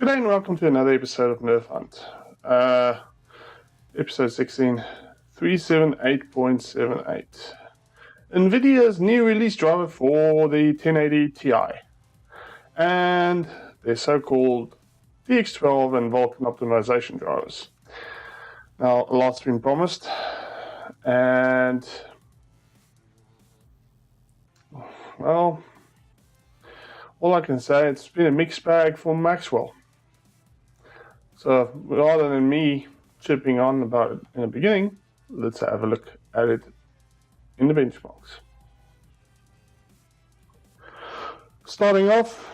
G'day and welcome to another episode of Nerf Hunt. Episode 16, 378.78. NVIDIA's new release driver for the 1080 Ti and their so-called DX12 and Vulkan optimization drivers. Now, a lot's been promised and, well, all I can say, it's been a mixed bag for Maxwell. So rather than me chipping on about it in the beginning, let's have a look at it in the benchmarks. Starting off,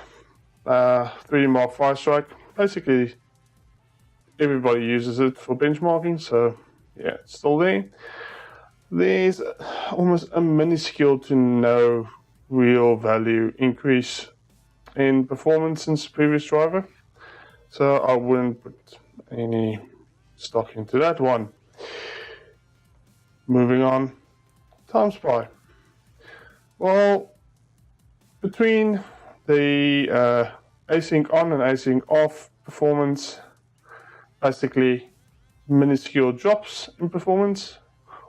3D Mark Fire Strike. Basically, everybody uses it for benchmarking, so yeah, it's still there. There's almost a minuscule to no real value increase in performance since the previous driver, so I wouldn't put any stock into that one. Moving on, TimeSpy. Well, between the async on and async off performance, basically minuscule drops in performance.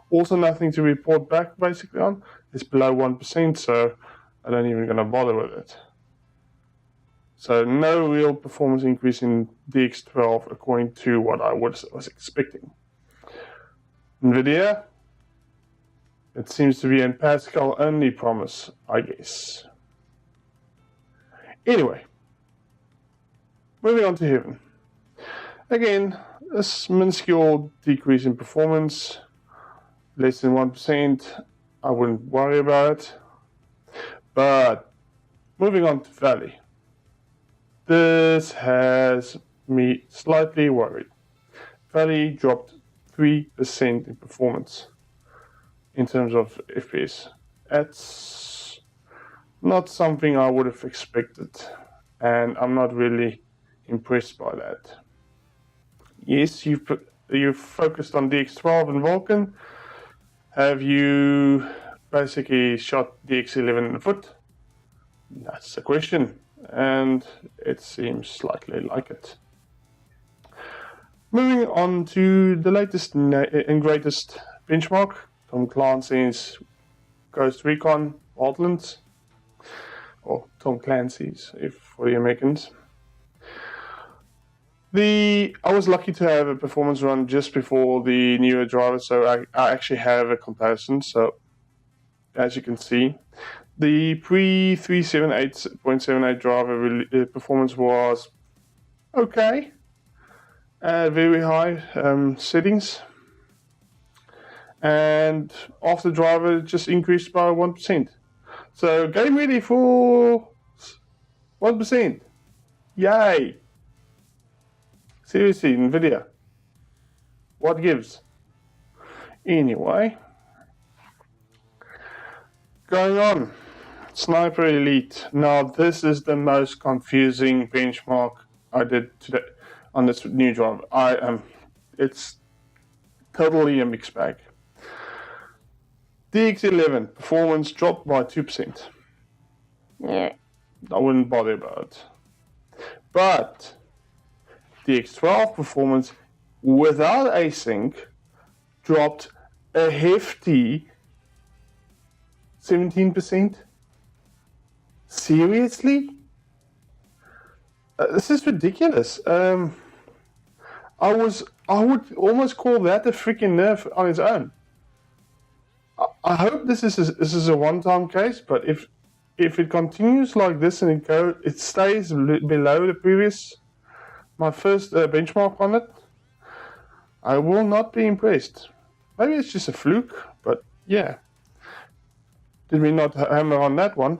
Also nothing to report back basically on. It's below 1%, so I don't even gonna bother with it. So no real performance increase in DX12 according to what I was expecting. NVIDIA, it seems to be in Pascal only promise, I guess. Anyway, moving on to Heaven. Again, a minuscule decrease in performance, less than 1%. I wouldn't worry about it. But moving on to Valley. This has me slightly worried. Valley dropped 3% in performance in terms of FPS. That's not something I would have expected, and I'm not really impressed by that. Yes, you've focused on DX12 and Vulkan. Have you basically shot DX11 in the foot? That's the question. And it seems slightly like it. Moving on to the latest and greatest benchmark, Tom Clancy's Ghost Recon Wildlands, or Tom Clancy's, if for the Americans. I was lucky to have a performance run just before the newer driver, so I actually have a comparison. So, as you can see, the pre-378.78 driver performance was okay at very high settings, and after driver it just increased by 1%. So game ready for 1%. Yay! Seriously, NVIDIA, what gives? Anyway, going on. Sniper Elite. Now this is the most confusing benchmark I did today on this new driver. It's totally a mixed bag. DX11 performance dropped by 2%. Yeah, I wouldn't bother about it. But DX12 performance without async dropped a hefty 17%. Seriously? This is ridiculous. I would almost call that a freaking nerf on its own. I hope this is a one-time case, but if it continues like this and it stays below the previous, my first benchmark on it, I will not be impressed. Maybe it's just a fluke, but yeah. Did we not hammer on that one?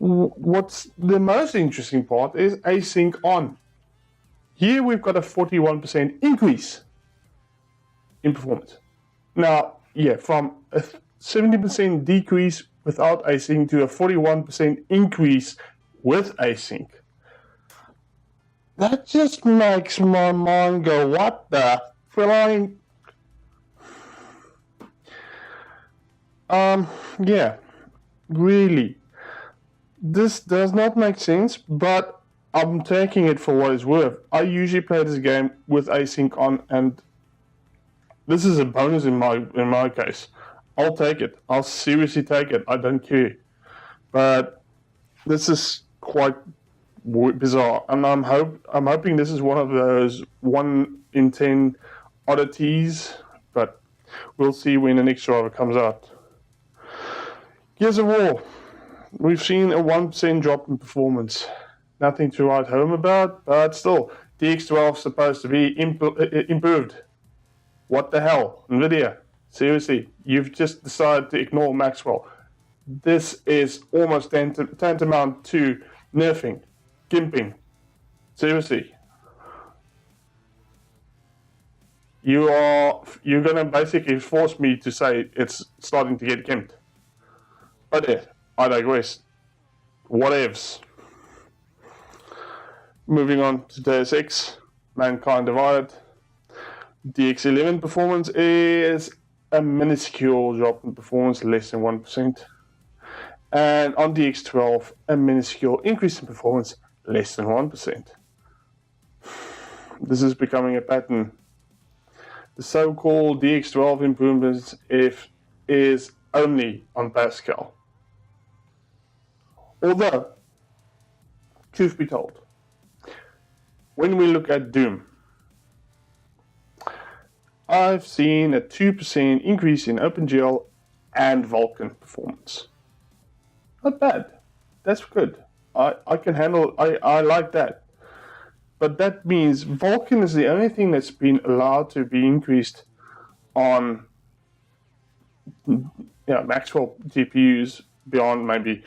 What's the most interesting part is async on. Here we've got a 41% increase in performance. Now, yeah, from a 70% decrease without async to a 41% increase with async. That just makes my mind go, what the flying? Yeah, really. This does not make sense, but I'm taking it for what it's worth. I usually play this game with async on, and this is a bonus in my case. I'll take it. I'll seriously take it. I don't care. But this is quite bizarre, and I'm hoping this is one of those 1 in 10 oddities. But we'll see when the next driver comes out. Gears of War. We've seen a 1% drop in performance. Nothing to write home about, but still, DX12 is supposed to be improved. What the hell? NVIDIA, seriously, you've just decided to ignore Maxwell. This is almost tantamount to nerfing, gimping. Seriously. You're going to basically force me to say it's starting to get gimped. But yeah, I digress. Whatevs. Moving on to Deus Ex, Mankind Divided. DX11 performance is a minuscule drop in performance, less than 1%. And on DX12, a minuscule increase in performance, less than 1%. This is becoming a pattern. The so-called DX12 improvements is only on Pascal. Although, truth be told, when we look at Doom, I've seen a 2% increase in OpenGL and Vulkan performance. Not bad. That's good. I can handle, I like that. But that means Vulkan is the only thing that's been allowed to be increased on Maxwell GPUs beyond maybe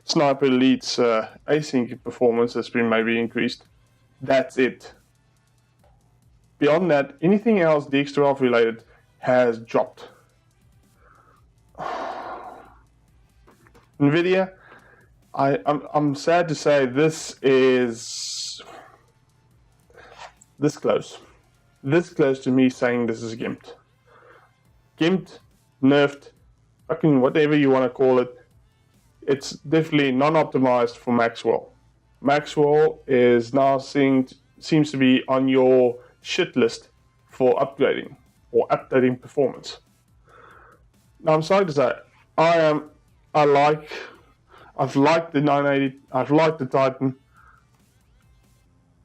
Sniper Elite's async performance has been maybe increased. That's it. Beyond that, anything else DX12 related has dropped. NVIDIA, I'm sad to say this is this close. This close to me saying this is gimped. Gimped, nerfed, fucking whatever you want to call it. It's definitely non-optimized for Maxwell. Maxwell is now seems to be on your shit list for upgrading or updating performance. Now I'm sorry to say, I've liked the 980, I've liked the Titan.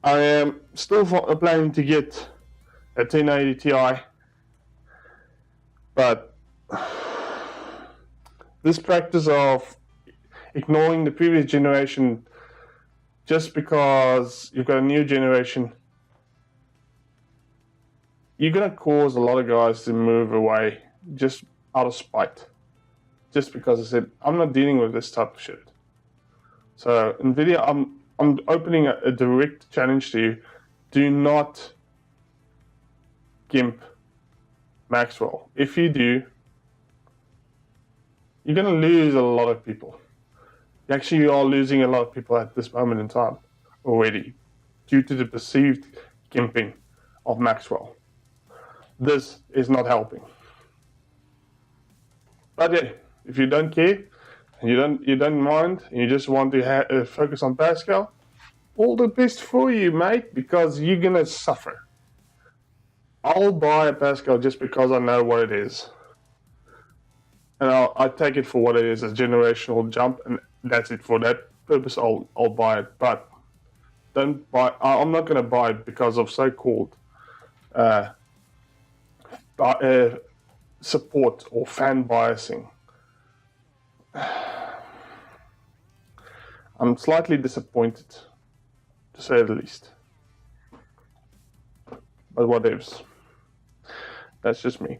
I am still planning to get a 1080 Ti, but this practice of ignoring the previous generation just because you've got a new generation, you're going to cause a lot of guys to move away just out of spite. Just because I said, I'm not dealing with this type of shit. So, NVIDIA, I'm opening a direct challenge to you. Do not gimp Maxwell. If you do, you're going to lose a lot of people. Actually, you are losing a lot of people at this moment in time already due to the perceived gimping of Maxwell. This is not helping. But yeah, if you don't care, and you don't mind, and you just want to focus on Pascal, all the best for you, mate, because you're going to suffer. I'll buy a Pascal just because I know what it is. And I take it for what it is, a generational jump, and that's it. For that purpose, I'll buy it. But don't buy. I'm not going to buy it because of so-called support or fan biasing. I'm slightly disappointed, to say the least. But whatevs. That's just me.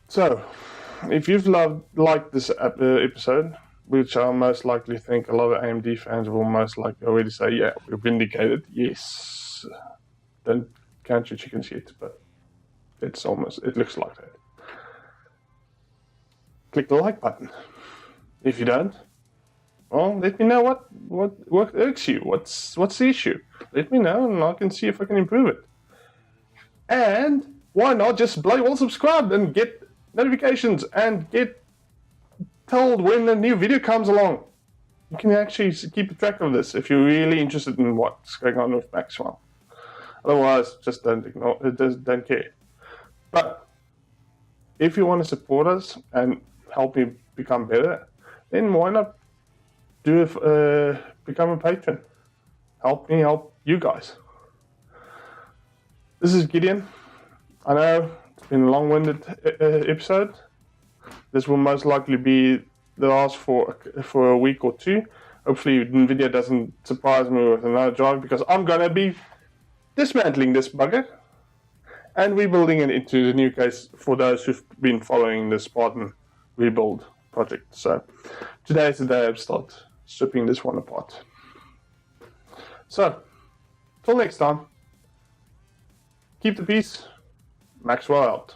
So, if you've liked this episode, which I most likely think a lot of AMD fans will most likely already say, yeah, we're vindicated. Yes. Don't count your chickens yet, but it looks like that. Click the like button. If you don't, well, let me know what irks you. What's the issue? Let me know, and I can see if I can improve it. And why not just bloody well subscribe and get notifications and get told when a new video comes along. you can actually keep track of this if you're really interested in what's going on with Maxwell. Otherwise, just don't ignore it. Don't care. But if you want to support us and help me become better, then why not become a patron? Help me help you guys. This is Gideon. I know it's been a long-winded episode. This will most likely be the last for a week or two. Hopefully NVIDIA doesn't surprise me with another drive, because I'm going to be dismantling this bugger and rebuilding it into the new case for those who've been following the Spartan rebuild project. So today is the day I start stripping this one apart. So till next time, keep the peace. Maxwell out.